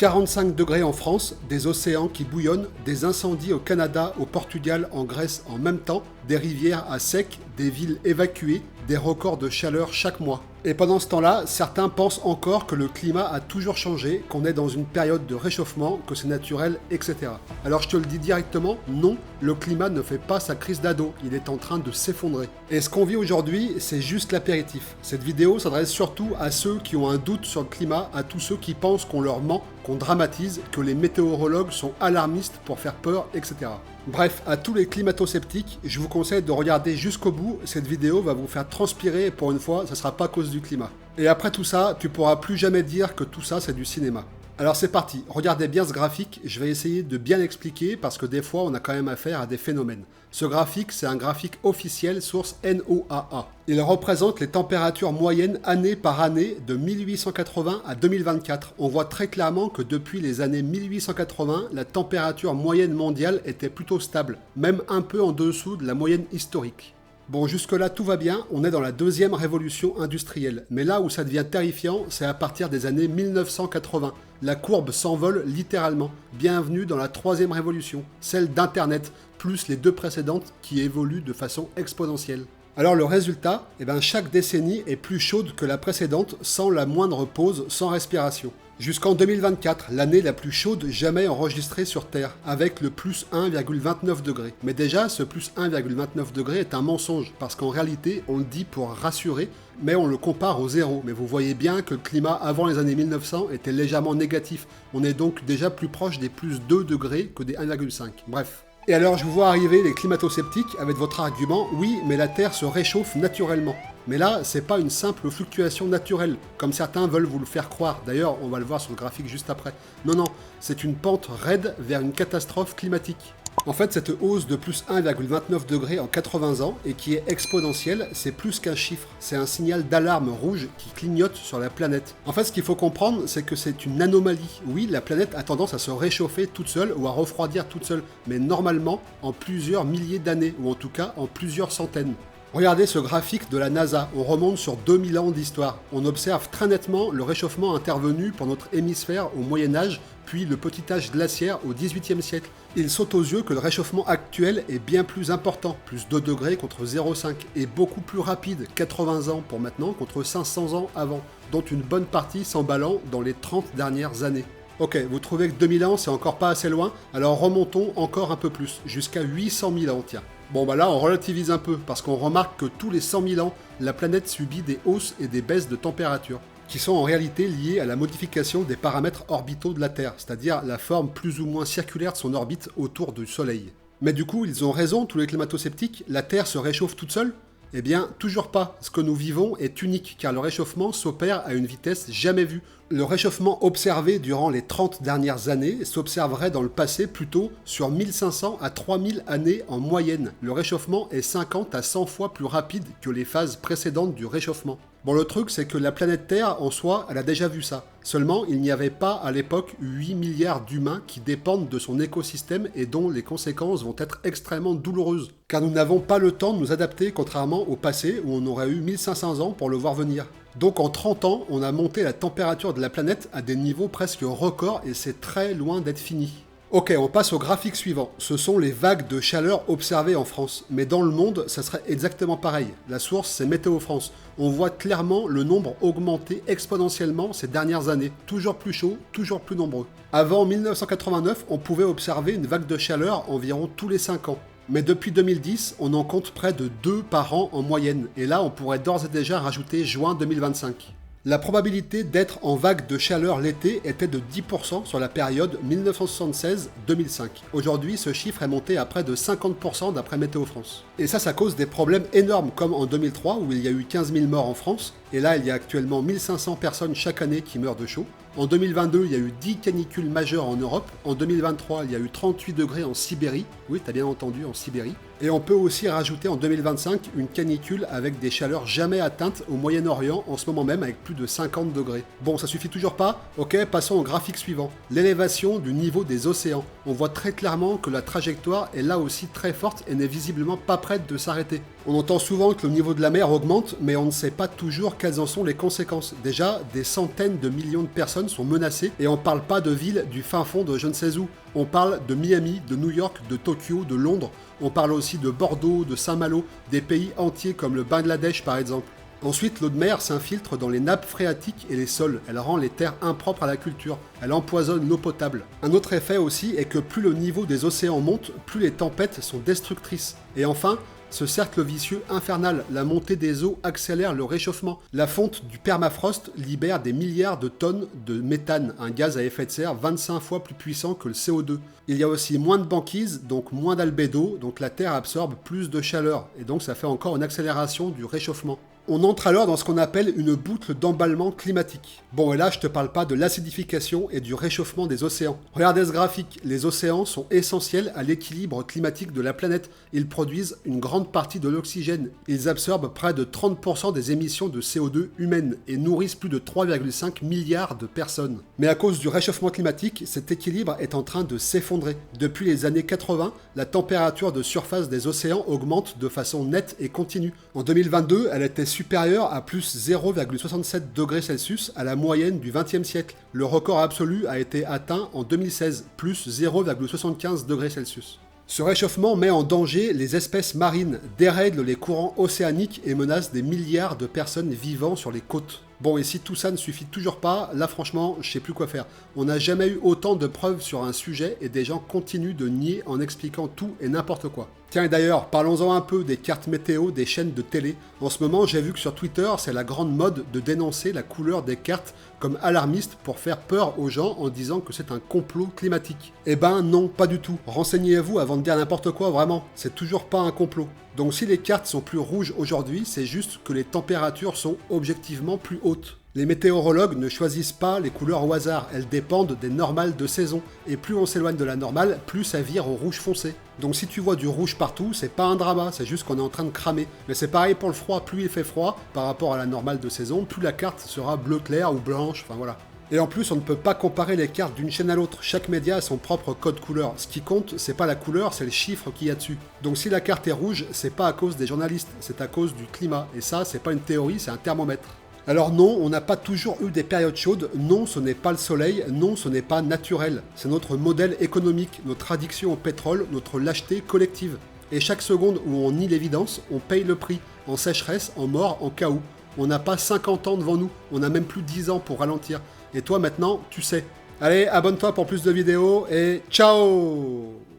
45 degrés en France, des océans qui bouillonnent, des incendies au Canada, au Portugal, en Grèce en même temps, des rivières à sec, des villes évacuées, des records de chaleur chaque mois. Et pendant ce temps-là, certains pensent encore que le climat a toujours changé, qu'on est dans une période de réchauffement, que c'est naturel, etc. Alors je te le dis directement, non, le climat ne fait pas sa crise d'ado, il est en train de s'effondrer. Et ce qu'on vit aujourd'hui, c'est juste l'apéritif. Cette vidéo s'adresse surtout à ceux qui ont un doute sur le climat, à tous ceux qui pensent qu'on leur ment, qu'on dramatise, que les météorologues sont alarmistes pour faire peur, etc. Bref, à tous les climato-sceptiques, je vous conseille de regarder jusqu'au bout, cette vidéo va vous faire transpirer et pour une fois, ça sera pas à cause du climat. Et après tout ça, tu pourras plus jamais dire que tout ça c'est du cinéma. Alors c'est parti, regardez bien ce graphique, je vais essayer de bien l'expliquer parce que des fois on a quand même affaire à des phénomènes. Ce graphique, c'est un graphique officiel source NOAA. Il représente les températures moyennes année par année de 1880 à 2024. On voit très clairement que depuis les années 1880, la température moyenne mondiale était plutôt stable, même un peu en dessous de la moyenne historique. Bon, jusque-là, tout va bien, on est dans la deuxième révolution industrielle. Mais là où ça devient terrifiant, c'est à partir des années 1980. La courbe s'envole littéralement. Bienvenue dans la troisième révolution, celle d'Internet, plus les deux précédentes qui évoluent de façon exponentielle. Alors le résultat, chaque décennie est plus chaude que la précédente, sans la moindre pause, sans respiration. Jusqu'en 2024, l'année la plus chaude jamais enregistrée sur Terre, avec le plus 1,29 degrés. Mais déjà, ce plus 1,29 degrés est un mensonge, parce qu'en réalité, on le dit pour rassurer, mais on le compare au zéro. Mais vous voyez bien que le climat avant les années 1900 était légèrement négatif. On est donc déjà plus proche des plus 2 degrés que des 1,5. Bref. Et alors je vous vois arriver les climato-sceptiques avec votre argument « Oui, mais la Terre se réchauffe naturellement ». Mais là, c'est pas une simple fluctuation naturelle, comme certains veulent vous le faire croire. D'ailleurs, on va le voir sur le graphique juste après. Non, c'est une pente raide vers une catastrophe climatique. En fait, cette hausse de plus 1,29 degrés en 80 ans, et qui est exponentielle, c'est plus qu'un chiffre. C'est un signal d'alarme rouge qui clignote sur la planète. En fait, ce qu'il faut comprendre, c'est que c'est une anomalie. Oui, la planète a tendance à se réchauffer toute seule ou à refroidir toute seule, mais normalement en plusieurs milliers d'années, ou en tout cas en plusieurs centaines. Regardez ce graphique de la NASA, on remonte sur 2000 ans d'histoire. On observe très nettement le réchauffement intervenu pour notre hémisphère au Moyen-Âge, puis le petit âge glaciaire au XVIIIe siècle. Il saute aux yeux que le réchauffement actuel est bien plus important, plus 2 degrés contre 0,5, et beaucoup plus rapide, 80 ans pour maintenant contre 500 ans avant, dont une bonne partie s'emballant dans les 30 dernières années. Ok, vous trouvez que 2000 ans c'est encore pas assez loin? Alors remontons encore un peu plus, jusqu'à 800 000 ans, tiens. Bon bah là on relativise un peu, parce qu'on remarque que tous les 100 000 ans, la planète subit des hausses et des baisses de température, qui sont en réalité liées à la modification des paramètres orbitaux de la Terre, c'est-à-dire la forme plus ou moins circulaire de son orbite autour du Soleil. Mais du coup, ils ont raison, tous les climato-sceptiques, la Terre se réchauffe toute seule? Eh bien, toujours pas. Ce que nous vivons est unique, car le réchauffement s'opère à une vitesse jamais vue. Le réchauffement observé durant les 30 dernières années s'observerait dans le passé plutôt sur 1500 à 3000 années en moyenne. Le réchauffement est 50 à 100 fois plus rapide que les phases précédentes du réchauffement. Bon, le truc, c'est que la planète Terre, en soi, elle a déjà vu ça. Seulement, il n'y avait pas, à l'époque, 8 milliards d'humains qui dépendent de son écosystème et dont les conséquences vont être extrêmement douloureuses. Car nous n'avons pas le temps de nous adapter, contrairement au passé, où on aurait eu 1500 ans pour le voir venir. Donc en 30 ans, on a monté la température de la planète à des niveaux presque records et c'est très loin d'être fini. Ok, on passe au graphique suivant. Ce sont les vagues de chaleur observées en France. Mais dans le monde, ça serait exactement pareil. La source, c'est Météo France. On voit clairement le nombre augmenter exponentiellement ces dernières années. Toujours plus chaud, toujours plus nombreux. Avant 1989, on pouvait observer une vague de chaleur environ tous les 5 ans. Mais depuis 2010, on en compte près de 2 par an en moyenne. Et là, on pourrait d'ores et déjà rajouter juin 2025. La probabilité d'être en vague de chaleur l'été était de 10% sur la période 1976-2005. Aujourd'hui, ce chiffre est monté à près de 50% d'après Météo France. Et ça cause des problèmes énormes, comme en 2003 où il y a eu 15 000 morts en France, et là il y a actuellement 1500 personnes chaque année qui meurent de chaud. En 2022, il y a eu 10 canicules majeures en Europe. En 2023, il y a eu 38 degrés en Sibérie. Oui, t'as bien entendu, en Sibérie. Et on peut aussi rajouter en 2025 une canicule avec des chaleurs jamais atteintes au Moyen-Orient en ce moment même avec plus de 50 degrés. Bon, ça suffit toujours pas? Ok, passons au graphique suivant. L'élévation du niveau des océans. On voit très clairement que la trajectoire est là aussi très forte et n'est visiblement pas prête de s'arrêter. On entend souvent que le niveau de la mer augmente, mais on ne sait pas toujours quelles en sont les conséquences. Déjà, des centaines de millions de personnes sont menacées, et on ne parle pas de villes du fin fond de je ne sais où. On parle de Miami, de New York, de Tokyo, de Londres. On parle aussi de Bordeaux, de Saint-Malo, des pays entiers comme le Bangladesh par exemple. Ensuite, l'eau de mer s'infiltre dans les nappes phréatiques et les sols. Elle rend les terres impropres à la culture. Elle empoisonne l'eau potable. Un autre effet aussi est que plus le niveau des océans monte, plus les tempêtes sont destructrices. Et enfin, ce cercle vicieux infernal, la montée des eaux accélère le réchauffement. La fonte du permafrost libère des milliards de tonnes de méthane, un gaz à effet de serre 25 fois plus puissant que le CO2. Il y a aussi moins de banquise, donc moins d'albédo, donc la Terre absorbe plus de chaleur, et donc ça fait encore une accélération du réchauffement. On entre alors dans ce qu'on appelle une boucle d'emballement climatique. Bon, et là, je te parle pas de l'acidification et du réchauffement des océans. Regardez ce graphique, les océans sont essentiels à l'équilibre climatique de la planète. Ils produisent une grande partie de l'oxygène. Ils absorbent près de 30% des émissions de CO2 humaines et nourrissent plus de 3,5 milliards de personnes. Mais à cause du réchauffement climatique, cet équilibre est en train de s'effondrer. Depuis les années 80, la température de surface des océans augmente de façon nette et continue. En 2022, elle était supérieure à plus 0,67 degrés Celsius à la moyenne du XXe siècle. Le record absolu a été atteint en 2016, plus 0,75 degrés Celsius. Ce réchauffement met en danger les espèces marines, dérègle les courants océaniques et menace des milliards de personnes vivant sur les côtes. Bon, et si tout ça ne suffit toujours pas, là franchement, je sais plus quoi faire. On n'a jamais eu autant de preuves sur un sujet et des gens continuent de nier en expliquant tout et n'importe quoi. Tiens, et d'ailleurs, parlons-en un peu des cartes météo des chaînes de télé. En ce moment, j'ai vu que sur Twitter, c'est la grande mode de dénoncer la couleur des cartes comme alarmiste pour faire peur aux gens en disant que c'est un complot climatique. Eh ben non, pas du tout. Renseignez-vous avant de dire n'importe quoi, vraiment. C'est toujours pas un complot. Donc si les cartes sont plus rouges aujourd'hui, c'est juste que les températures sont objectivement plus hautes. Les météorologues ne choisissent pas les couleurs au hasard, elles dépendent des normales de saison. Et plus on s'éloigne de la normale, plus ça vire au rouge foncé. Donc si tu vois du rouge partout, c'est pas un drama, c'est juste qu'on est en train de cramer. Mais c'est pareil pour le froid, plus il fait froid par rapport à la normale de saison, plus la carte sera bleu clair ou blanche, enfin voilà. Et en plus, on ne peut pas comparer les cartes d'une chaîne à l'autre. Chaque média a son propre code couleur. Ce qui compte, c'est pas la couleur, c'est le chiffre qu'il y a dessus. Donc si la carte est rouge, c'est pas à cause des journalistes, c'est à cause du climat. Et ça, c'est pas une théorie, c'est un thermomètre. Alors non, on n'a pas toujours eu des périodes chaudes, non, ce n'est pas le soleil, non, ce n'est pas naturel. C'est notre modèle économique, notre addiction au pétrole, notre lâcheté collective. Et chaque seconde où on nie l'évidence, on paye le prix, en sécheresse, en mort, en chaos. On n'a pas 50 ans devant nous, on a même plus 10 ans pour ralentir. Et toi maintenant, tu sais. Allez, abonne-toi pour plus de vidéos et ciao!